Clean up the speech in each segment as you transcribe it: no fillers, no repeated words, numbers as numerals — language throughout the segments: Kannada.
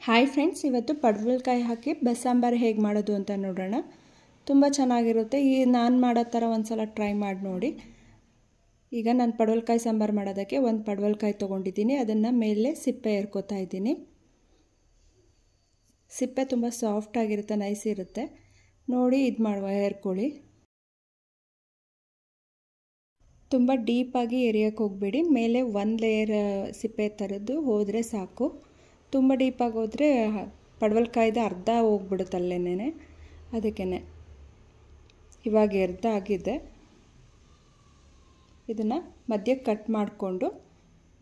ಹಾಯ್ ಫ್ರೆಂಡ್ಸ್, ಇವತ್ತು ಪಡವಲಕಾಯಿ ಹಾಕಿ ಬಸ್ಸಾಂಬಾರು ಹೇಗೆ ಮಾಡೋದು ಅಂತ ನೋಡೋಣ. ತುಂಬ ಚೆನ್ನಾಗಿರುತ್ತೆ. ನಾನು ಮಾಡೋ ಥರ ಒಂದು ಸಲ ಟ್ರೈ ಮಾಡಿ ನೋಡಿ. ಈಗ ನಾನು ಪಡವಲಕಾಯಿ ಸಾಂಬಾರು ಮಾಡೋದಕ್ಕೆ ಒಂದು ಪಡವಲಕಾಯಿ ತೊಗೊಂಡಿದ್ದೀನಿ. ಅದನ್ನು ಮೇಲೆ ಸಿಪ್ಪೆ ಏರ್ಕೋತಾ ಇದ್ದೀನಿ. ಸಿಪ್ಪೆ ತುಂಬ ಸಾಫ್ಟಾಗಿರುತ್ತೆ, ನೈಸ್ ಇರುತ್ತೆ. ನೋಡಿ ಏರ್ಕೊಳ್ಳಿ. ತುಂಬ ಡೀಪಾಗಿ ಎರಿಯೋಕ್ಕೆ ಹೋಗಬೇಡಿ. ಮೇಲೆ ಒಂದು ಲೇಯರ್ ಸಿಪ್ಪೆ ಥರದ್ದು ಹೋದರೆ ಸಾಕು. ತುಂಬ ಡೀಪಾಗಿ ಹೋದರೆ ಪಡವಲಕಾಯ್ದು ಅರ್ಧ ಹೋಗ್ಬಿಡುತ್ತೆ ಅಲ್ಲೇನೆ. ಅದಕ್ಕೇ ಇವಾಗ ಅರ್ಧ ಆಗಿದೆ. ಇದನ್ನು ಮಧ್ಯಕ್ಕೆ ಕಟ್ ಮಾಡಿಕೊಂಡು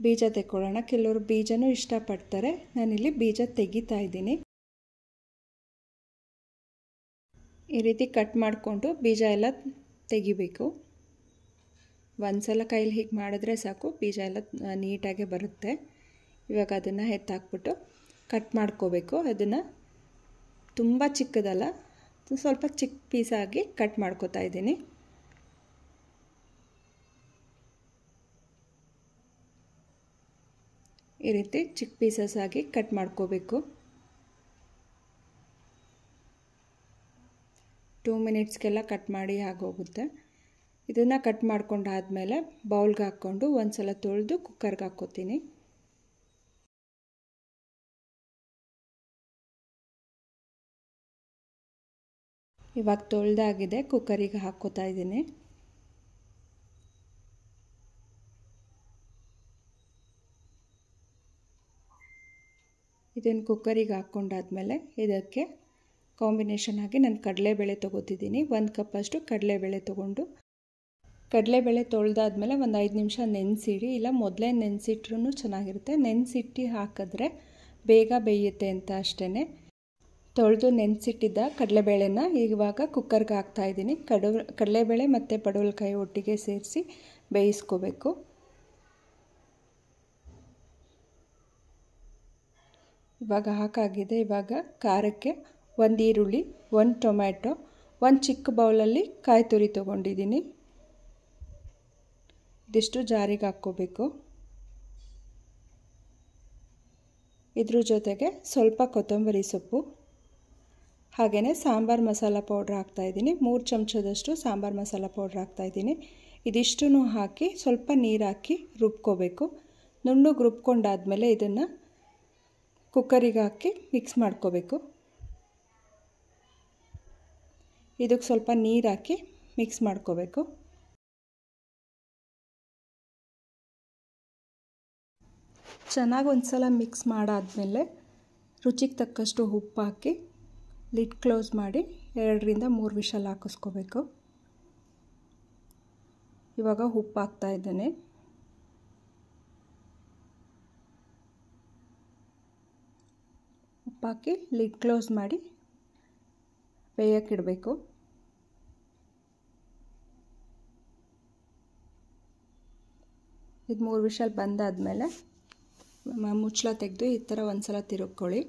ಬೀಜ ತೆಕ್ಕೊಳ್ಳೋಣ. ಕೆಲವರು ಬೀಜನೂ ಇಷ್ಟಪಡ್ತಾರೆ. ನಾನಿಲ್ಲಿ ಬೀಜ ತೆಗಿತಾ ಇದ್ದೀನಿ. ಈ ರೀತಿ ಕಟ್ ಮಾಡಿಕೊಂಡು ಬೀಜ ಎಲ್ಲ ತೆಗಿಬೇಕು. ಒಂದು ಸಲ ಕೈಲಿ ಹೀಗೆ ಮಾಡಿದ್ರೆ ಸಾಕು, ಬೀಜ ಎಲ್ಲ ನೀಟಾಗೆ ಬರುತ್ತೆ. ಇವಾಗ ಅದನ್ನು ಎತ್ತಾಕ್ಬಿಟ್ಟು ಕಟ್ ಮಾಡ್ಕೋಬೇಕು. ಅದನ್ನು ತುಂಬ ಚಿಕ್ಕದಲ್ಲ, ಸ್ವಲ್ಪ ಚಿಕ್ಕ ಪೀಸಾಗಿ ಕಟ್ ಮಾಡ್ಕೋತಾ ಇದ್ದೀನಿ. ಈ ರೀತಿ ಚಿಕ್ಕ ಪೀಸಸ್ ಆಗಿ ಕಟ್ ಮಾಡ್ಕೋಬೇಕು. 2 ಮಿನಿಟ್ಸ್ಗೆಲ್ಲ ಕಟ್ ಮಾಡಿ ಆಗೋಗುತ್ತೆ. ಇದನ್ನು ಕಟ್ ಮಾಡ್ಕೊಂಡಾದಮೇಲೆ ಬೌಲ್ಗೆ ಹಾಕ್ಕೊಂಡು ಒಂದು ಸಲ ತೊಳೆದು ಕುಕ್ಕರ್ಗೆ ಹಾಕ್ಕೋತೀನಿ. ಇವಾಗ ತೊಳೆದಾಗಿದೆ, ಕುಕ್ಕರಿಗೆ ಹಾಕ್ಕೋತಾ ಇದ್ದೀನಿ. ಇದನ್ನು ಕುಕ್ಕರಿಗೆ ಹಾಕ್ಕೊಂಡಾದ್ಮೇಲೆ ಇದಕ್ಕೆ ಕಾಂಬಿನೇಷನ್ ಆಗಿ ನಾನು ಕಡಲೆಬೇಳೆ ತೊಗೋತಿದ್ದೀನಿ. 1 ಕಪ್ಪಷ್ಟು ಕಡಲೆಬೇಳೆ ತೊಗೊಂಡು, ಕಡಲೆಬೇಳೆ ತೊಳೆದಾದ್ಮೇಲೆ ಒಂದು 5 ನಿಮಿಷ ನೆನೆಸಿಡಿ. ಇಲ್ಲ ಮೊದಲೇ ನೆನೆಸಿಟ್ರೂ ಚೆನ್ನಾಗಿರುತ್ತೆ. ನೆನೆಸಿಟ್ಟು ಹಾಕಿದ್ರೆ ಬೇಗ ಬೇಯುತ್ತೆ ಅಂತ ಅಷ್ಟೇ. ತೊಳೆದು ನೆನೆಸಿಟ್ಟಿದ್ದ ಕಡಲೆಬೇಳೆನ ಇವಾಗ ಕುಕ್ಕರ್ಗೆ ಹಾಕ್ತಾಯಿದ್ದೀನಿ. ಕಡಲೆಬೇಳೆ ಮತ್ತು ಪಡವಲಕಾಯಿ ಒಟ್ಟಿಗೆ ಸೇರಿಸಿ ಬೇಯಿಸ್ಕೋಬೇಕು. ಇವಾಗ ಹಾಕಾಗಿದೆ. ಇವಾಗ ಖಾರಕ್ಕೆ 1 ಈರುಳ್ಳಿ, 1 ಟೊಮ್ಯಾಟೊ, 1 ಚಿಕ್ಕ ಬೌಲಲ್ಲಿ ಕಾಯಿ ತುರಿ ತೊಗೊಂಡಿದ್ದೀನಿ. ಇದಿಷ್ಟು ಜಾರಿಗೆ ಹಾಕ್ಕೋಬೇಕು. ಇದ್ರ ಜೊತೆಗೆ ಸ್ವಲ್ಪ ಕೊತ್ತಂಬರಿ ಸೊಪ್ಪು, ಹಾಗೆಯೇ ಸಾಂಬಾರು ಮಸಾಲ ಪೌಡ್ರ್ ಹಾಕ್ತಾಯಿದ್ದೀನಿ. 3 ಚಮಚದಷ್ಟು ಸಾಂಬಾರು ಮಸಾಲ ಪೌಡ್ರ್ ಹಾಕ್ತಾಯಿದ್ದೀನಿ. ಇದಿಷ್ಟನ್ನು ಹಾಕಿ ಸ್ವಲ್ಪ ನೀರು ಹಾಕಿ ರುಬ್ಕೋಬೇಕು. ನುಣ್ಣಗೆ ರುಬ್ಕೊಂಡಾದ್ಮೇಲೆ ಇದನ್ನು ಕುಕ್ಕರಿಗೆ ಹಾಕಿ ಮಿಕ್ಸ್ ಮಾಡ್ಕೋಬೇಕು. ಇದಕ್ಕೆ ಸ್ವಲ್ಪ ನೀರು ಹಾಕಿ ಮಿಕ್ಸ್ ಮಾಡ್ಕೋಬೇಕು. ಚೆನ್ನಾಗಿ ಒಂದು ಸಲ ಮಿಕ್ಸ್ ಮಾಡಾದಮೇಲೆ ರುಚಿಗೆ ತಕ್ಕಷ್ಟು ಉಪ್ಪು ಹಾಕಿ ಲಿಡ್ ಕ್ಲೋಸ್ ಮಾಡಿ 2 ರಿಂದ 3 ವಿಷಲ್ ಹಾಕಿಸ್ಕೋಬೇಕು. ಇವಾಗ ಉಪ್ಪು ಹಾಕ್ತಾ ಇದ್ದೇನೆ. ಉಪ್ಪು ಹಾಕಿ ಲಿಡ್ ಕ್ಲೋಸ್ ಮಾಡಿ ಬೇಯಕ್ಕಿಡಬೇಕು. ಇದು 3 ವಿಷಲ್ ಬಂದಾದಮೇಲೆ ಮುಚ್ಚಳ ತೆಗೆದು ಈ ಥರ ಒಂದು ಸಲ ತಿರುಗ್ಕೊಳ್ಳಿ.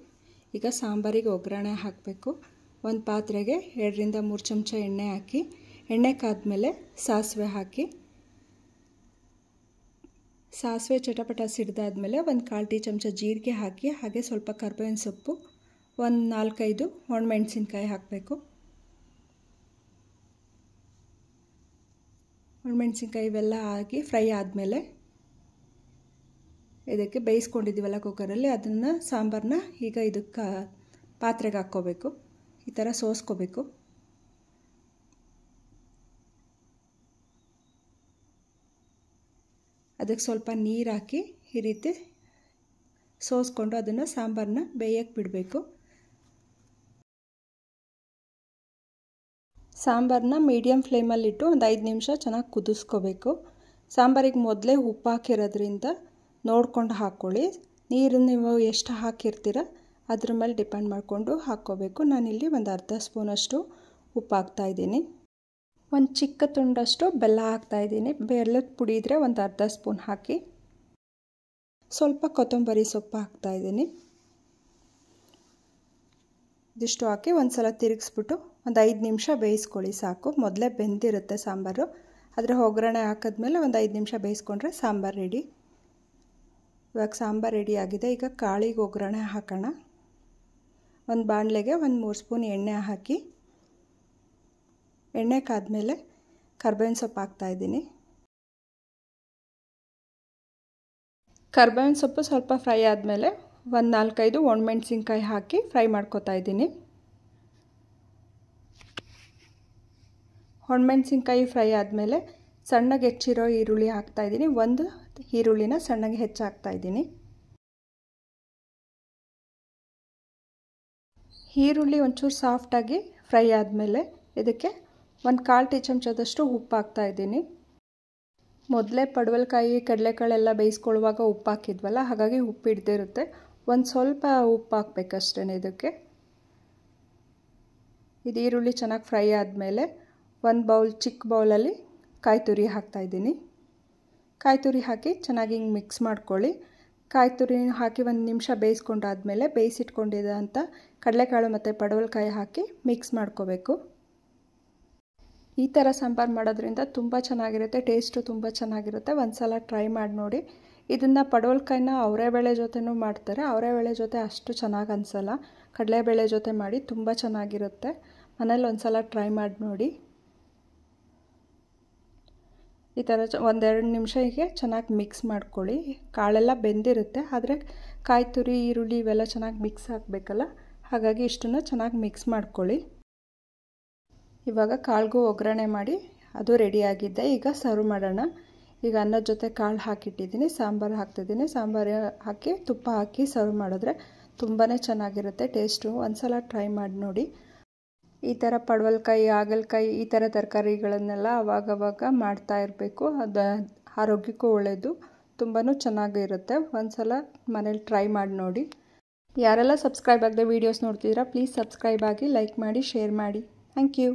ಈಗ ಸಾಂಬಾರಿಗೆ ಒಗ್ಗರಣೆ ಹಾಕಬೇಕು. ಒಂದು ಪಾತ್ರೆಗೆ 2 ರಿಂದ 3 ಚಮಚ ಎಣ್ಣೆ ಹಾಕಿ, ಎಣ್ಣೆ ಕಾದ್ಮೇಲೆ ಸಾಸಿವೆ ಹಾಕಿ, ಸಾಸಿವೆ ಚಟಪಟ ಸಿಡ್ದಾದ್ಮೇಲೆ ಒಂದು 1/4 ಟೀ ಚಮಚ ಜೀರಿಗೆ ಹಾಕಿ, ಹಾಗೆ ಸ್ವಲ್ಪ ಕರ್ಬೇವಿನ ಸೊಪ್ಪು, ಒಂದು 4-5 ಒಣಮೆಣಸಿನ್ಕಾಯಿ ಹಾಕಬೇಕು. ಒಣಮೆಣಸಿನ್ಕಾಯಿ ಇವೆಲ್ಲ ಹಾಕಿ ಫ್ರೈ ಆದಮೇಲೆ ಇದಕ್ಕೆ ಬೇಯಿಸ್ಕೊಂಡಿದ್ದೀವಲ್ಲ ಕುಕ್ಕರಲ್ಲಿ, ಅದನ್ನು ಸಾಂಬಾರನ್ನ ಈಗ ಇದಕ್ಕೆ ಪಾತ್ರೆಗೆ ಹಾಕ್ಕೋಬೇಕು. ಈ ಥರ ಸೋಸ್ಕೋಬೇಕು. ಅದಕ್ಕೆ ಸ್ವಲ್ಪ ನೀರು ಹಾಕಿ ಈ ರೀತಿ ಸೋಸ್ಕೊಂಡು ಅದನ್ನು ಸಾಂಬಾರನ್ನ ಬೇಯಕ್ಕೆ ಬಿಡಬೇಕು. ಸಾಂಬಾರನ್ನ ಮೀಡಿಯಮ್ ಫ್ಲೇಮಲ್ಲಿಟ್ಟು ಒಂದು 5 ನಿಮಿಷ ಚೆನ್ನಾಗಿ ಕುದಿಸ್ಕೋಬೇಕು. ಸಾಂಬಾರಿಗೆ ಮೊದಲೇ ಉಪ್ಪು ಹಾಕಿರೋದ್ರಿಂದ ನೋಡ್ಕೊಂಡು ಹಾಕ್ಕೊಳ್ಳಿ. ನೀರು ನೀವು ಎಷ್ಟು ಹಾಕಿರ್ತೀರ ಅದ್ರ ಮೇಲೆ ಡಿಪೆಂಡ್ ಮಾಡಿಕೊಂಡು ಹಾಕ್ಕೋಬೇಕು. ನಾನಿಲ್ಲಿ ಒಂದು ಅರ್ಧ ಸ್ಪೂನಷ್ಟು ಉಪ್ಪು ಹಾಕ್ತಾಯಿದ್ದೀನಿ. ಒಂದು ಚಿಕ್ಕ ತುಂಡಷ್ಟು ಬೆಲ್ಲ ಹಾಕ್ತಾಯಿದ್ದೀನಿ. ಬೆಲ್ಲದ ಪುಡಿ ಇದ್ದರೆ ಒಂದು ಅರ್ಧ ಸ್ಪೂನ್ ಹಾಕಿ, ಸ್ವಲ್ಪ ಕೊತ್ತಂಬರಿ ಸೊಪ್ಪು ಹಾಕ್ತಾಯಿದ್ದೀನಿ. ಇದಿಷ್ಟು ಹಾಕಿ ಒಂದು ಸಲ ತಿರುಗಿಸ್ಬಿಟ್ಟು ಒಂದು 5 ನಿಮಿಷ ಬೇಯಿಸ್ಕೊಳ್ಳಿ ಸಾಕು. ಮೊದಲೇ ಬೆಂದಿರುತ್ತೆ ಸಾಂಬಾರು. ಅದರ ಒಗ್ಗರಣೆ ಹಾಕಿದ್ಮೇಲೆ ಒಂದು 5 ನಿಮಿಷ ಬೇಯಿಸ್ಕೊಂಡ್ರೆ ಸಾಂಬಾರು ರೆಡಿ. ಇವಾಗ ಸಾಂಬಾರು ರೆಡಿ ಆಗಿದೆ. ಈಗ ಕಾಳಿಗೆ ಒಗ್ಗರಣೆ ಹಾಕೋಣ. ಒಂದು ಬಾಣಲೆಗೆ ಒಂದು 3 ಸ್ಪೂನ್ ಎಣ್ಣೆ ಹಾಕಿ, ಎಣ್ಣೆ ಕಾದ್ಮೇಲೆ ಕರ್ಬೇವಿನ ಸೊಪ್ಪು ಹಾಕ್ತಾಯಿದ್ದೀನಿ. ಕರ್ಬೇವಿನ ಸೊಪ್ಪು ಸ್ವಲ್ಪ ಫ್ರೈ ಆದಮೇಲೆ ಒಂದು 4-5 ಒಣಮೆಣಸಿನ್ಕಾಯಿ ಹಾಕಿ ಫ್ರೈ ಮಾಡ್ಕೊತಾ ಇದ್ದೀನಿ. ಒಣಮೆಣಸಿನ್ಕಾಯಿ ಫ್ರೈ ಆದಮೇಲೆ ಸಣ್ಣಗೆ ಹೆಚ್ಚಿರೋ ಈರುಳ್ಳಿ ಹಾಕ್ತಾಯಿದ್ದೀನಿ. ಒಂದು ಈರುಳ್ಳಿನ ಸಣ್ಣಗೆ ಹೆಚ್ಚು ಹಾಕ್ತಾಯಿದ್ದೀನಿ. ಈರುಳ್ಳಿ ಒಂಚೂರು ಸಾಫ್ಟಾಗಿ ಫ್ರೈ ಆದಮೇಲೆ ಇದಕ್ಕೆ ಒಂದು 1/4 ಟೀ ಚಮಚದಷ್ಟು ಉಪ್ಪು ಹಾಕ್ತಾಯಿದ್ದೀನಿ. ಮೊದಲೇ ಪಡವಲಕಾಯಿ ಕಡಲೆಕಾಳೆಲ್ಲ ಬೇಯಿಸ್ಕೊಳ್ಳುವಾಗ ಉಪ್ಪು ಹಾಕಿದ್ವಲ್ಲ, ಹಾಗಾಗಿ ಉಪ್ಪು ಹಿಡ್ದಿರುತ್ತೆ. ಒಂದು ಸ್ವಲ್ಪ ಉಪ್ಪು ಹಾಕಬೇಕಷ್ಟೇ ಇದಕ್ಕೆ. ಇದು ಈರುಳ್ಳಿ ಚೆನ್ನಾಗಿ ಫ್ರೈ ಆದಮೇಲೆ ಒಂದು ಚಿಕ್ಕ ಬೌಲಲ್ಲಿ ಕಾಯಿ ತುರಿ ಹಾಕ್ತಾಯಿದ್ದೀನಿ. ಕಾಯಿ ತುರಿ ಹಾಕಿ ಚೆನ್ನಾಗಿ ಹಿಂಗೆ ಮಿಕ್ಸ್ ಮಾಡ್ಕೊಳ್ಳಿ. ಕಾಯಿ ತುರಿ ಹಾಕಿ 1 ನಿಮಿಷ ಬೇಯಿಸ್ಕೊಂಡಾದ್ಮೇಲೆ ಬೇಯಿಸಿಟ್ಕೊಂಡಿದ್ದಂಥ ಕಡಲೆಕಾಳು ಮತ್ತು ಪಡವಲಕಾಯಿ ಹಾಕಿ ಮಿಕ್ಸ್ ಮಾಡ್ಕೋಬೇಕು. ಈ ಥರ ಸಾಂಬಾರು ಮಾಡೋದ್ರಿಂದ ತುಂಬ ಚೆನ್ನಾಗಿರುತ್ತೆ, ಟೇಸ್ಟು ತುಂಬ ಚೆನ್ನಾಗಿರುತ್ತೆ. ಒಂದು ಸಲ ಟ್ರೈ ಮಾಡಿ ನೋಡಿ. ಇದನ್ನು ಪಡವಲಕಾಯಿನ ಅವರೆಬೇಳೆ ಜೊತೆನೂ ಮಾಡ್ತಾರೆ. ಅವರೆಬೇಳೆ ಜೊತೆ ಅಷ್ಟು ಚೆನ್ನಾಗಿ ಅನಿಸಲ್ಲ, ಕಡಲೆಬೇಳೆ ಜೊತೆ ಮಾಡಿ ತುಂಬ ಚೆನ್ನಾಗಿರುತ್ತೆ. ಮನೇಲಿ ಒಂದು ಸಲ ಟ್ರೈ ಮಾಡಿ ನೋಡಿ. ಈ ಥರ 1-2 ನಿಮಿಷ ಹೀಗೆ ಚೆನ್ನಾಗಿ ಮಿಕ್ಸ್ ಮಾಡ್ಕೊಳ್ಳಿ. ಕಾಳೆಲ್ಲ ಬೆಂದಿರುತ್ತೆ, ಆದರೆ ಕಾಯಿ ತುರಿ ಈರುಳ್ಳಿ ಇವೆಲ್ಲ ಚೆನ್ನಾಗಿ ಮಿಕ್ಸ್ ಆಗಬೇಕಲ್ಲ, ಹಾಗಾಗಿ ಇಷ್ಟನ್ನು ಚೆನ್ನಾಗಿ ಮಿಕ್ಸ್ ಮಾಡ್ಕೊಳ್ಳಿ. ಇವಾಗ ಕಾಳಿಗೂ ಒಗ್ಗರಣೆ ಮಾಡಿ ಅದು ರೆಡಿಯಾಗಿದ್ದೆ. ಈಗ ಸರ್ವ್ ಮಾಡೋಣ. ಈಗ ಅನ್ನದ ಜೊತೆ ಕಾಳು ಹಾಕಿಟ್ಟಿದ್ದೀನಿ, ಸಾಂಬಾರು ಹಾಕ್ತಿದ್ದೀನಿ. ಸಾಂಬಾರು ಹಾಕಿ ತುಪ್ಪ ಹಾಕಿ ಸರ್ವ್ ಮಾಡಿದ್ರೆ ತುಂಬಾ ಚೆನ್ನಾಗಿರುತ್ತೆ ಟೇಸ್ಟು. ಒಂದು ಸಲ ಟ್ರೈ ಮಾಡಿ ನೋಡಿ. ಈ ಥರ ಪಡವಲಕಾಯಿ, ಹಾಗಲಕಾಯಿ ಈ ಥರ ತರಕಾರಿಗಳನ್ನೆಲ್ಲ ಅವಾಗವಾಗ ಮಾಡ್ತಾ ಇರಬೇಕು. ಅದು ಆರೋಗ್ಯಕ್ಕೂ ಒಳ್ಳೆಯದು, ತುಂಬಾ ಚೆನ್ನಾಗಿರುತ್ತೆ. ಒಂದು ಸಲ ಮನೇಲಿ ಟ್ರೈ ಮಾಡಿ ನೋಡಿ. ಯಾರೆಲ್ಲ ಸಬ್ಸ್ಕ್ರೈಬ್ ಆಗದೆ ವೀಡಿಯೋಸ್ ನೋಡ್ತಿದ್ದೀರಾ, ಪ್ಲೀಸ್ ಸಬ್ಸ್ಕ್ರೈಬ್ ಆಗಿ, ಲೈಕ್ ಮಾಡಿ, ಶೇರ್ ಮಾಡಿ. Thank you.